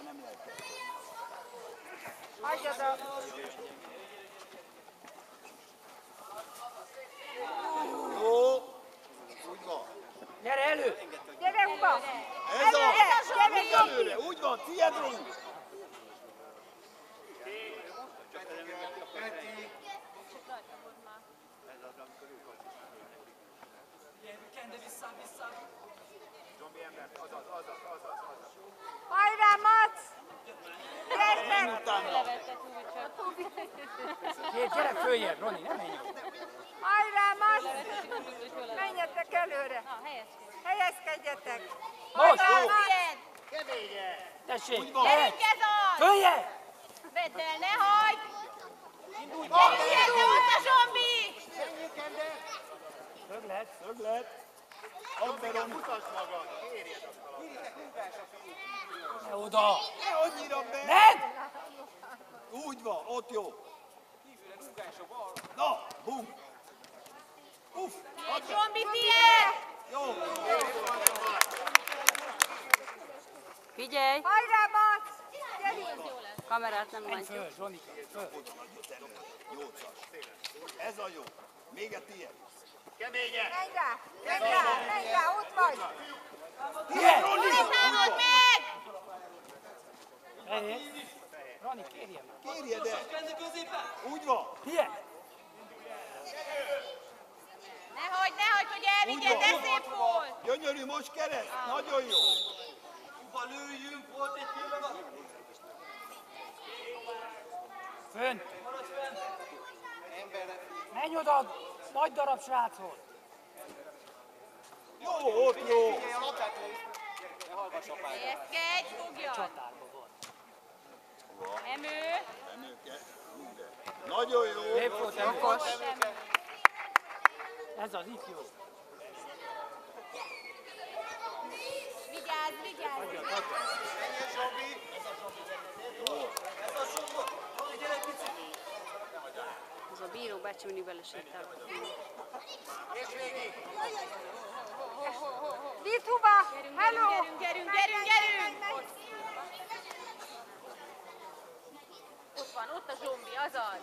nem lehet. Hagyjad a... Jó. Úgy van. Gyere elő! Gyere, Uba! Ez a... Gyere, Előre. Úgy van, tiéd, Roli. Hajrá, Mac! Gyertek! Utána. Gyere följebb, Roni, nem menj. Hajrá, Mac! Menjetek előre! Helyezkedjetek! Most! Hajrá, Jó. Mac! Tessék! Úgy van. Gyere! Följebb! Vedd el, ne hagyd! Indulj. Gyere, ott a zsombi! Szöglet. Add be, Roni. Ne oda! Ne annyira be. Ned! Úgy van, ott jó. Na, bum. Uff. Add be. Zsombi, tiéd! Jó. Figyelj! Hajrá, Mac! Gyerünk! Kamerát nem Menj látjuk. föl, Ronika, föl! 8-as. Ez a jó. Még egy tiéd. Menj rá! Menj rá! Ott vagy! Tiéd! Roli. Támad meg! Eljé! Roni, kérjem meg! Kérjed el. Úgy van. Tiéd! Ne hagyd, hogy elvigyed, de szép volt! Gyönyörű, most kereszt. Nagyon jó. Fönt! Menj oda! Nagy darab srác volt! Jó, ott jó. Helyezkedj, fogjad! Csatárban volt. Emő! Nagyon jó. Szép volt, nem Okos. Ez az ifjú. Vigyázz, vigyázz! Ez a bíró becsülni belesétál. Lithuva! Hello! Gyerünk! Ott van, ott a zsombi, azaz!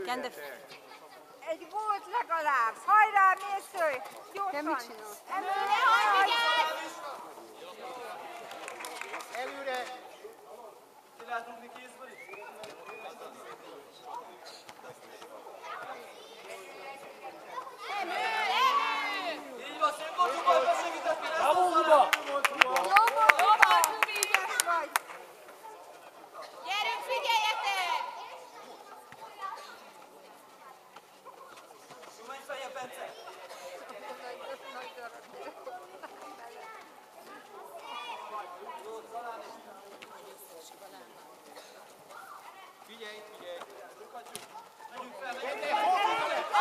Kende, Egy volt legalább! Hajrá, mészőj! te mit Gyorsan! csinálsz? Előre, Hagyd, hajrá! vigyázz! Emő! Bravo, Uba! Jó volt, ügyes vagy! Gyerünk, figyeljetek! Nagy darab.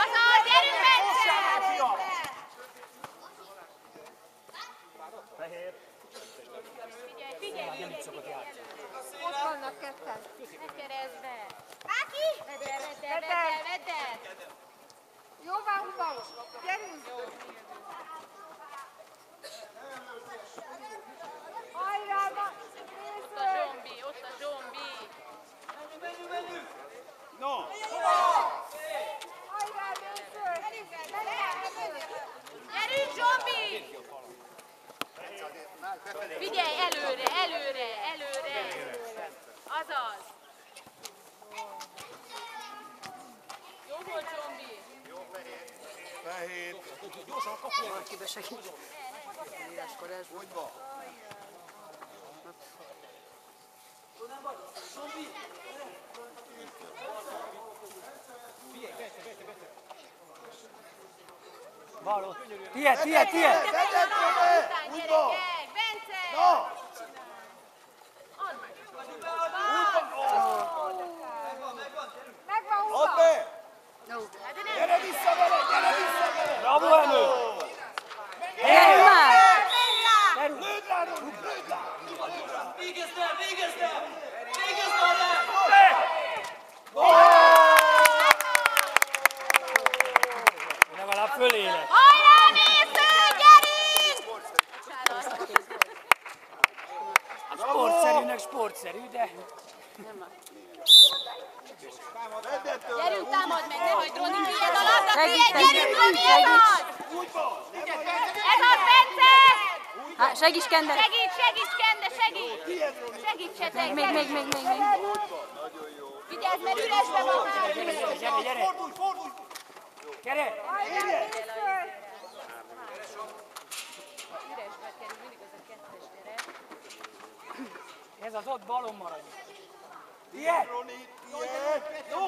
Azaz, gyerünk, Bence! Figyelj! Ott vannak ketten. Ne keresztbe! Áki! Vedd el! Jó van, Uba! Gyerünk! Hajrá, mészőj! Ott a zsombi! No. Hajrá, mészőj! Gyerünk, zsombi! Figyelj, előre! Azaz! Jó volt, zsombi! Fehér. Valaki besegít. Íráskor ez. Hogy van? Való. Tiéd! Után, Úgy van. gyerekek! Bence! Na. Add meg! Megvan, Add Uba! be. Jó. Gyere vissza vele. Bravo, Emő! Gyere már! Lőd rá, Roli. Lőd rá. Végezd el! Legalább fölé lett. Hajrá, Mésző, gyerünk! Sportszerűnek sportszerű, de... Nem áll. Gyerünk, támad meg, ne hagyd Roni, tiéd a labda, Segíts, tiéd, gyerünk, Roni, ez segíts. az! Ez az, Bence! Hát, segíts, Kende! Segíts, Kende, segíts! Segítsetek, Még. Vigyázz, mert üresbe van már! Gyere! Gyere! Üresbe kerül mindig az a kettes gyerek. Ez az ott balon maradj. Ilyen! Roni, tiéd! Jó!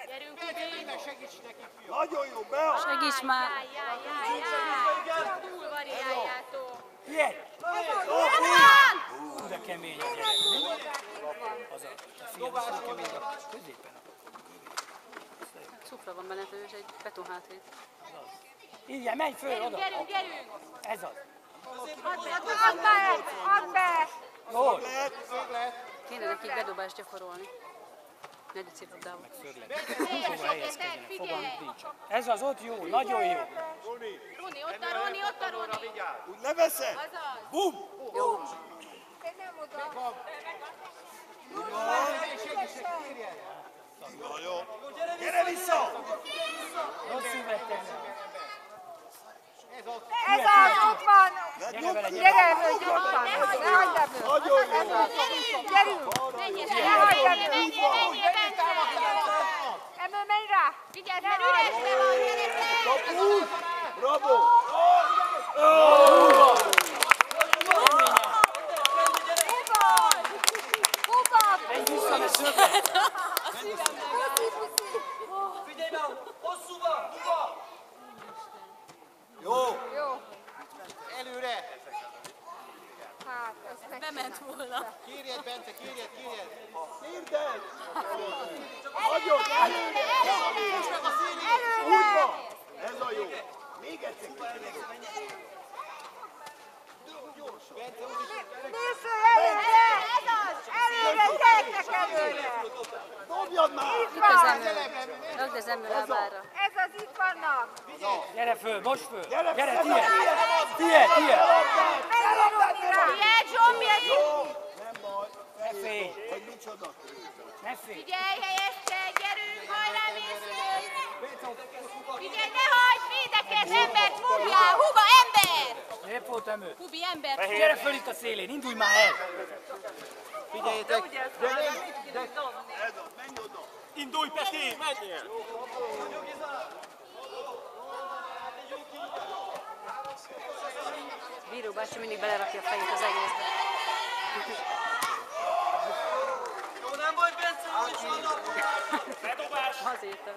Gyerünk, Ubi! Nagyon jó, bead! Segíts már! Jaj! Túl variáljátok! Ilyen! Van! Hú, de kemény a gyerek. Az a fiam, az a kemény a középen. Cukra van benne, ő is egy betonhátrét. Igen, menj föl oda. Gyerünk! Ez az. Add be! Jól. Kéne nekik bedobást gyakorolni. Negyedik széplabdával. Hova helyezkedjenek, fogalmuk nincs. Ez az ott jó, nagyon jó. Roni, ott a Roni! Úgy leveszed? Azaz! Bum! Jó. Te nem oda. Na jó. Gyere vissza! Rosszul vettem. Ez az, ott van! Gyere vele, gyere. Gyere elő, gyorsan! Ne hagyd ebből! Nagyon jó! Gyerünk! Menjél, Bence! Ebből menj rá! Vigyázz, mert üresbe van, gyerekek! Kapu! Bravo! Húba! Menj vissza, ne szöglet. Jó! Jó. Előre! Hát, ez meg... Bement volna. Kérjed, Bence, kérjed! Hirdet! Nagyon! Előre! Előre! Ez a jó! Még egyszer! Nézző előre! Előre, gyerekek előre! Dobjad már! Itt van! Rakd az ember lábára. Ez az itt vannak! Gyere föl, most föl. Gyere, Gyere, föl, tiéd. tiéd. Tiéd. Menjél Romira! Figyelj, Zsombi! Nem baj! Ne félj. Hogy micsoda? Ne félj. Figyelj, helyezkedj, gyerünk, hajrá, Mésző! Figyelj, ne hagyd, védekezz, embert fogjál! Huba, ember! Szép volt emő. Hubi, embert! Gyere föl itt a szélén, indulj már el. Figyeljétek! Ez az, menj oda! Indulj, Peti! Menjél! Bíró bácsi mindig belerakja a fejét az egészbe. Jó, nem vagy, Bence, hogy is vannak! Bedobás! Azért.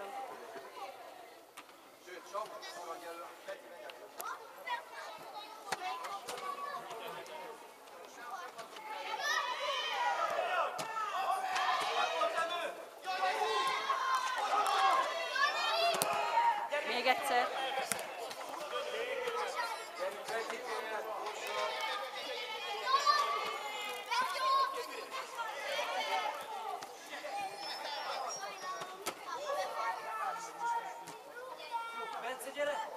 Még egyszer. Bence, gyere.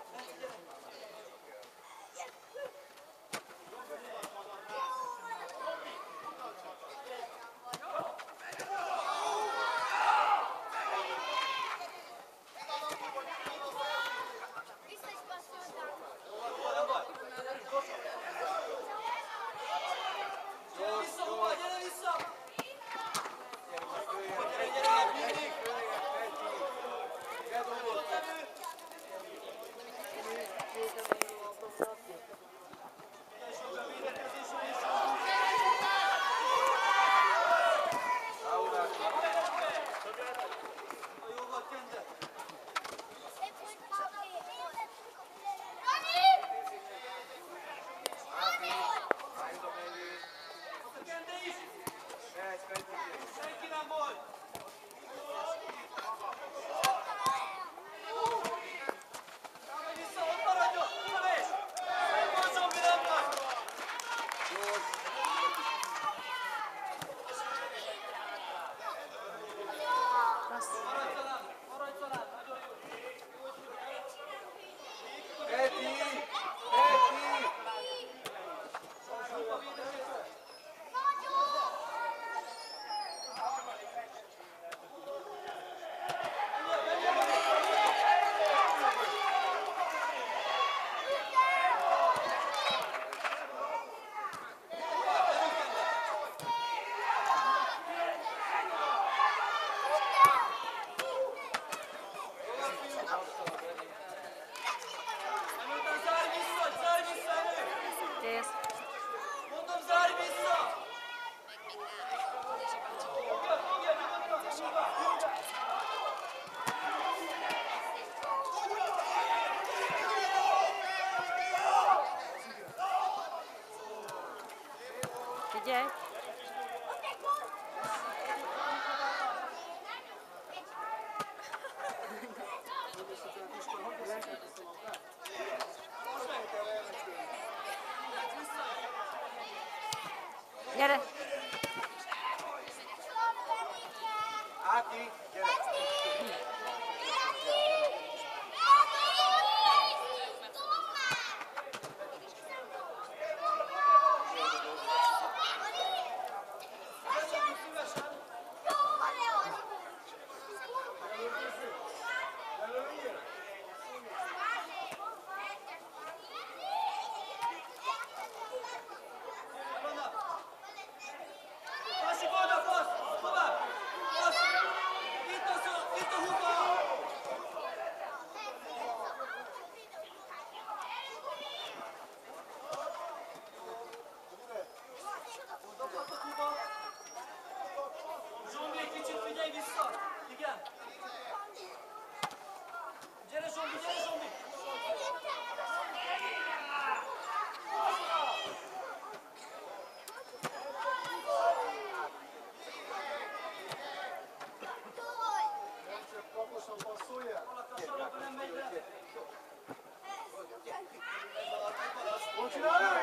Gyere! Áki, gyere! Passi oda, passz! Tovább! Passz! Itt a huba! Dobhatott huba! Zsombi, egy kicsit figyelj vissza! Igen! Gyere Zsombi, gyere Zsombi! Csinálja!